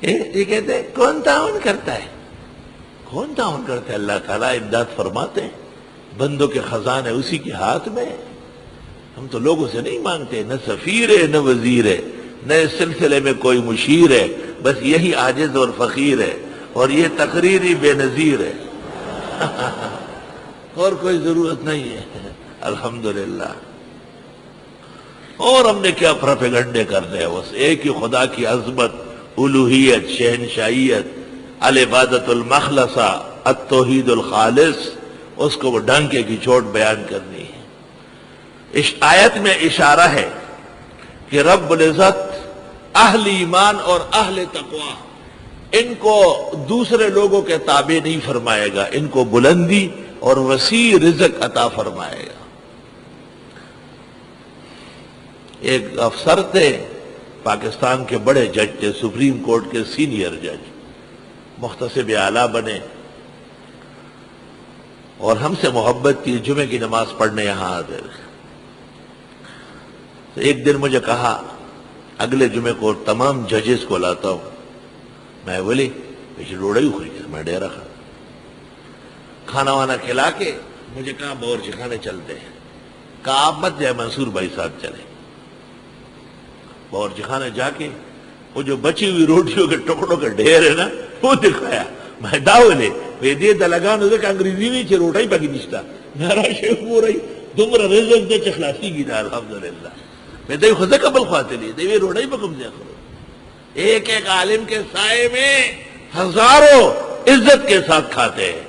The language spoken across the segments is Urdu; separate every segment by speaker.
Speaker 1: یہ کہتے ہیں کون تعاون کرتا ہے؟ کون تعاون کرتا ہے؟ اللہ تعالیٰ امداد فرماتے ہیں، بندوں کے خزانے اسی کے ہاتھ میں۔ ہم تو لوگوں سے نہیں مانگتے، نہ سفیر ہے نہ وزیر ہے، نہ اس سلسلے میں کوئی مشیر ہے، بس یہی عاجز اور فقیر ہے، اور یہ تقریری بے نظیر ہے اور کوئی ضرورت نہیں ہے، الحمدللہ۔ اور ہم نے کیا پروپیگنڈے کرنے ہیں؟ بس ایک ہی خدا کی عظمت، الوہیت، شہنشاہیت، العبادت المخلصہ، التوحید الخالص، اس کو وہ ڈنکے کی چوٹ بیان کرنی ہے۔ اس آیت میں اشارہ ہے کہ رب العزت اہل ایمان اور اہل تقوی ان کو دوسرے لوگوں کے تابع نہیں فرمائے گا، ان کو بلندی اور وسیع رزق عطا فرمائے گا۔ ایک افسر تھے، پاکستان کے بڑے جج تھے، سپریم کورٹ کے سینئر جج، محتسب اعلیٰ بنے، اور ہم سے محبت کی، جمعے کی نماز پڑھنے یہاں آتے رہے۔ تو ایک دن مجھے کہا اگلے جمعے کو تمام ججز کو لاتا ہوں۔ میں بولی پیچھے روڑا ہی خوری میں ڈیرا کھانا وانا کھلا کے مجھے کہا باورچی خانے چلتے ہیں۔ کہا آپ مت جائے، منصور بھائی ساتھ چلے۔ باورچی خانے جا کے وہ جو بچی ہوئی روٹیوں کے ٹکڑوں کے ڈھیر ہے نا، وہ دکھایا۔ میں ڈاولے ویدی دلگان ادھر انگریزی نہیں چھے روٹائی پاکی نشتا، میرا شیخ ہو رہی دمرا رزق دے چخلاسی کی دا الحمدللہ۔ میں دے خدا قبل خواتے لی دے روٹائی پاکم سے کرو۔ ایک ایک عالم کے سائے میں ہزاروں عزت کے ساتھ کھاتے ہیں۔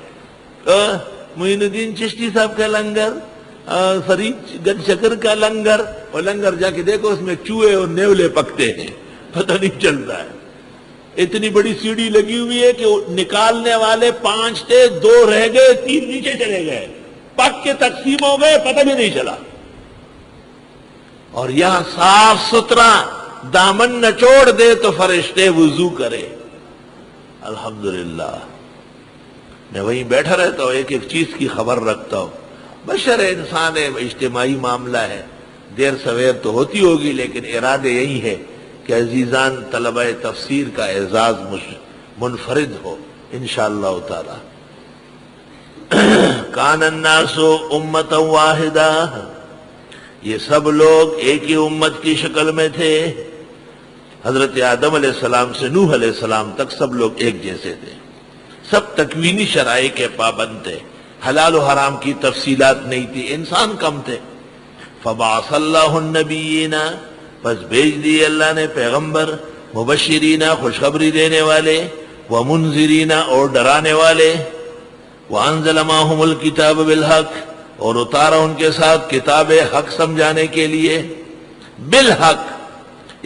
Speaker 1: معین الدین چشتی صاحب کا لنگر، فرید گن شکر کا لنگر، اور لنگر جا کے دیکھو اس میں چوہے اور نیولے پکتے ہیں، پتہ نہیں چلتا ہے۔ اتنی بڑی سیڑھی لگی ہوئی ہے کہ نکالنے والے 5 تھے، 2 رہ گئے، 3 نیچے چلے گئے، پک کے تقسیم ہو گئے، پتہ بھی نہیں چلا۔ اور یہاں صاف ستھرا دامن نچوڑ دے تو فرشتے وضو کرے، الحمدللہ۔ میں وہیں بیٹھا رہتا ہوں، ایک ایک چیز کی خبر رکھتا ہوں۔ بشر انسان ہے، اجتماعی معاملہ ہے، دیر سویر تو ہوتی ہوگی، لیکن ارادے یہی ہے کہ عزیزان طلبہ تفسیر کا اعزاز منفرد ہو انشاءاللہ تعالی۔ کان الناس امتا واحدہ، یہ سب لوگ ایک ہی امت کی شکل میں تھے۔ حضرت آدم علیہ السلام سے نوح علیہ السلام تک سب لوگ ایک جیسے تھے، سب تکوینی شرائع کے پابند تھے، حلال و حرام کی تفصیلات نہیں تھی، انسان کم تھے۔ فبعث اللہ النبیین، پس بھیج دیے اللہ نے پیغمبر، مبشرین خوشخبری دینے والے، ومنذرین اور ڈرانے والے، وانزل معہم الکتاب بالحق، اور اتارا ان کے ساتھ کتاب حق سمجھانے کے لیے۔ بالحق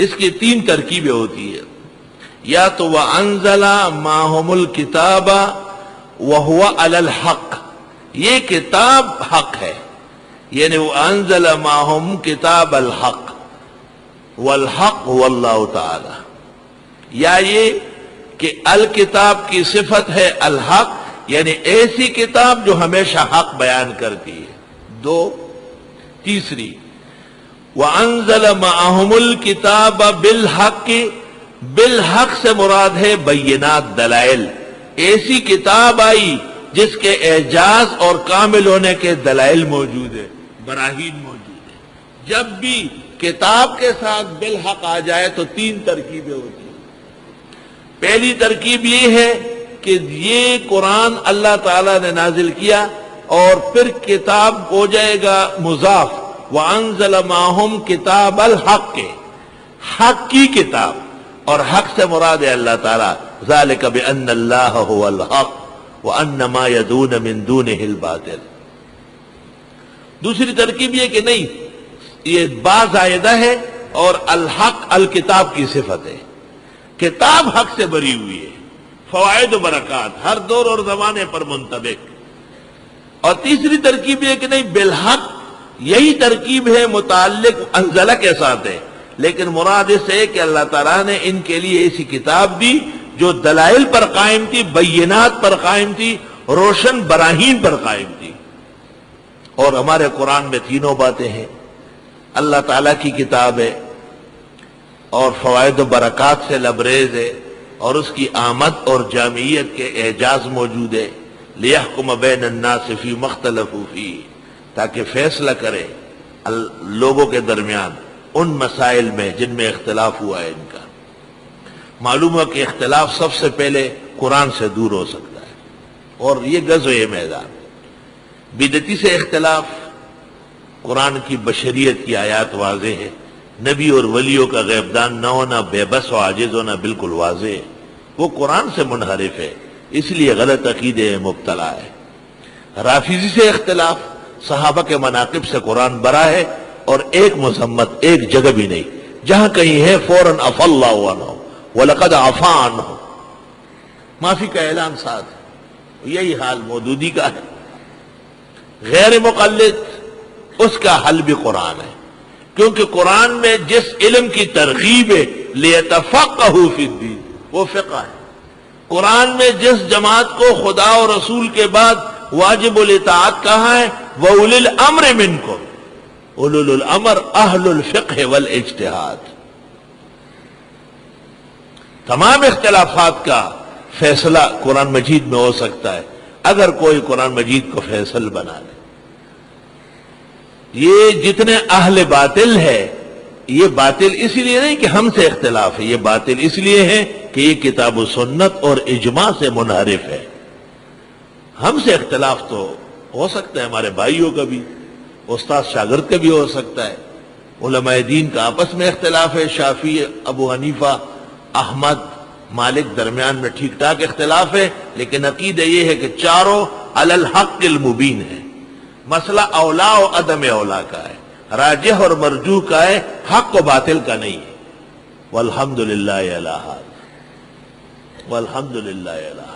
Speaker 1: اس کی 3 ترکیبیں ہوتی ہیں، یا تو وانزل معہم الکتاب وہو علی الحق، یہ کتاب حق ہے، یعنی وانزل معہم کتاب الحق، والحق هو اللہ تعالی، یا یہ کہ الکتاب کی صفت ہے الحق، یعنی ایسی کتاب جو ہمیشہ حق بیان کرتی ہے۔ 2 تیسری وَأَنزَلَ مَعَهُمُ الْكِتَابَ بِالْحَقِّ، بالحق سے مراد ہے بینات، دلائل، ایسی کتاب آئی جس کے اعجاز اور کامل ہونے کے دلائل موجود ہے، براہین موجود ہے۔ جب بھی کتاب کے ساتھ بالحق آ جائے تو 3 ترکیبیں ہوتی ہیں۔ پہلی ترکیب یہ ہے کہ یہ قرآن اللہ تعالیٰ نے نازل کیا، اور پھر کتاب ہو جائے گا مضاف، وَأَنزَلَ مَعَهُمْ كِتَابَ الْحَقِّ، حق کی کتاب، اور حق سے مراد ہے اللہ تعالیٰ، ذَلِكَ بِأَنَّ اللَّهَ هُوَ الْحَقِّ وَأَنَّ مَا يَدُونَ مِن دُونِهِ الْبَاطِلِ۔ دوسری ترکیب یہ کہ نہیں، یہ با زائدہ ہے، اور الحق الکتاب کی صفت ہے، کتاب حق سے بری ہوئی ہے، فوائد و برکات ہر دور اور زمانے پر منطبق۔ اور تیسری ترکیب یہ کہ نہیں، بالحق یہی ترکیب ہے، متعلق انزلہ کے ساتھ ہے، لیکن مراد اس ہے کہ اللہ تعالیٰ نے ان کے لیے ایسی کتاب دی جو دلائل پر قائم تھی، بینات پر قائم تھی، روشن براہین پر قائم تھی۔ اور ہمارے قرآن میں 3 باتیں ہیں، اللہ تعالیٰ کی کتاب ہے، اور فوائد و برکات سے لبریز ہے، اور اس کی آمد اور جامعیت کے اعجاز موجود ہے. لِيَحْكُمَ بَيْنَ النَّاسِ فِي مَا اخْتَلَفُوا فِيهِ، تاکہ فیصلہ کرے لوگوں کے درمیان ان مسائل میں جن میں اختلاف ہوا ہے ان کا. معلوم ہوا کہ اختلاف سب سے پہلے قرآن سے دور ہو سکتا ہے، اور یہ غزوہ میدان. بدعتی سے اختلاف، قرآن کی بشریت کی آیات واضح ہے، نبی اور ولیوں کا غیبدان نہ ہونا، بے بس و عاجز ہونا بالکل واضح ہے. وہ قرآن سے منحرف ہے، اس لیے غلط عقیدے مبتلا ہے. رافضی سے اختلاف، صحابہ کے مناقب سے قرآن برا ہے، اور ایک مذمت ایک جگہ بھی نہیں، جہاں کہیں ہے فوراً عفا اللہ عنہ وَلَقَدْ عَفَا عَنْهُ، معافی کا اعلان ساتھ ہے. یہی حال مودودی کا ہے. غیر مقلد، اس کا حل بھی قرآن ہے، کیونکہ قرآن میں جس علم کی ترغیب ہے لِيَتَفَقَّهُوا فِي الدِّينِ، وہ فقہ ہے. قرآن میں جس جماعت کو خدا اور رسول کے بعد واجب الاطاعت کہا ہے وَأُولِي الْأَمْرِ مِنْكُمْ، اولو الامر اہل الفقہ والاجتہاد. تمام اختلافات کا فیصلہ قرآن مجید میں ہو سکتا ہے اگر کوئی قرآن مجید کو فیصل بنا لے. یہ جتنے اہل باطل ہے، یہ باطل اس لیے نہیں کہ ہم سے اختلاف ہے، یہ باطل اس لیے ہے کہ یہ کتاب و سنت اور اجماع سے منحرف ہے. ہم سے اختلاف تو ہو سکتا ہے، ہمارے بھائیوں کا بھی، استاد شاگرد کا بھی ہو سکتا ہے. علماء دین کا آپس میں اختلاف ہے، شافعی، ابو حنیفہ، احمد، مالک درمیان میں ٹھیک ٹھاک اختلاف ہے، لیکن عقیدہ یہ ہے کہ چاروں علی الحق المبین ہے. مسئلہ اولا و عدم اولا کا ہے، راجح اور مرجوح کا ہے، حق و باطل کا نہیں ہے. والحمدللہ علی ھذا، والحمدللہ علی ھذا.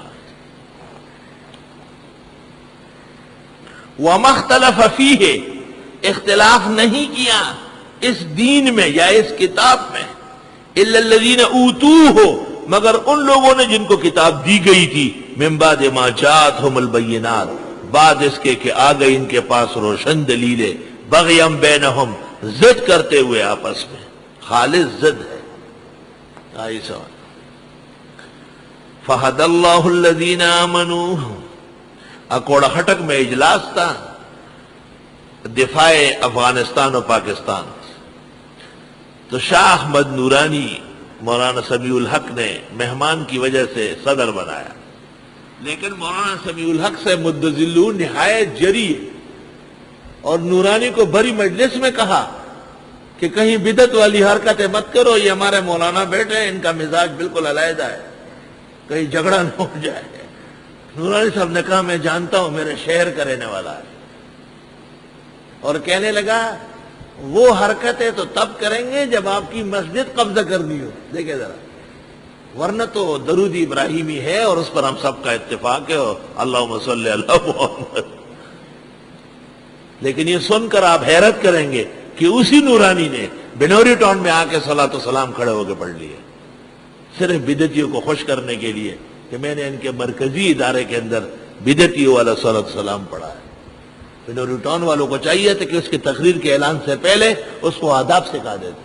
Speaker 1: وَمَا اخْتَلَفَ فِيهِ، اختلاف نہیں کیا اس دین میں یا اس کتاب میں، إِلَّا الَّذِينَ أُوتُوهُ، مگر ان لوگوں نے جن کو کتاب دی گئی تھی، مِن بَعْدِ مَا جَاءَتْهُمُ الْبَيِّنَاتُ، بعد اس کے کہ آ گئی ان کے پاس روشن دلیلیں، بغیم بینہم، ضد کرتے ہوئے آپس میں، خالص ضد ہے. آئی سوال. فَهَدَى اللَّهُ الَّذِينَ آمَنُوا، اکوڑا ہٹک میں اجلاس تھا دفاع افغانستان و پاکستان. تو شاہ احمد نورانی مولانا سمیع الحق نے مہمان کی وجہ سے صدر بنایا، لیکن مولانا سمیع الحق سے مدذلون نہایت جری ہے، اور نورانی کو بڑی مجلس میں کہا کہ کہیں بدعت والی حرکتیں مت کرو، یہ ہمارے مولانا بیٹھے ہیں، ان کا مزاج بالکل علیحدہ ہے، کہیں جھگڑا نہ ہو جائے. نورانی صاحب نے کہا میں جانتا ہوں، میرے شہر کا رہنے والا ہے، اور کہنے لگا وہ حرکتیں تو تب کریں گے جب آپ کی مسجد قبضہ کرنی ہو. دیکھیں ذرا، ورنہ تو درود ابراہیمی ہے اور اس پر ہم سب کا اتفاق ہے، اور اللہم صلی علی محمد. لیکن یہ سن کر آپ حیرت کریں گے کہ اسی نورانی نے بنوری ٹاؤن میں آ کے صلاۃ و سلام کھڑے ہو کے پڑھ لیے، صرف بدعتیوں کو خوش کرنے کے لیے کہ میں نے ان کے مرکزی ادارے کے اندر بدعتیوں والا صلاۃ و سلام پڑھا ہے. بنوری ٹاؤن والوں کو چاہیے تھا کہ اس کی تقریر کے اعلان سے پہلے اس کو آداب سکھا دیتے.